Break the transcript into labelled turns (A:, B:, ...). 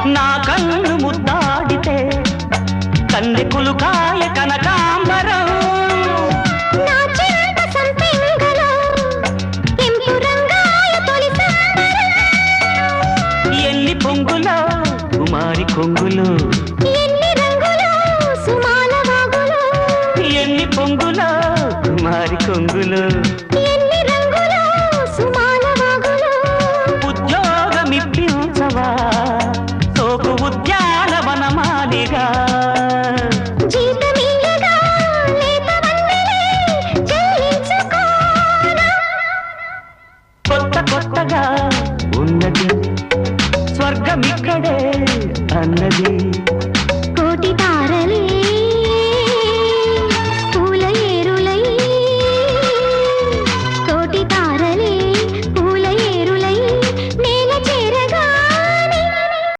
A: నా కన్ను ముద్దాడితే కన్నెకులు కాయ కనకాంబరం ఎన్ని పొంగులో కుమారి కొంగులు ఎన్ని పొంగులో కుమారి కొంగులు ఉద్యోగమిప్పించవా సోకు ఉద్యానవనమాలిగా కొత్త కొత్తగా ఉన్నది స్వర్గమిక్కడే అన్నది
B: కోటి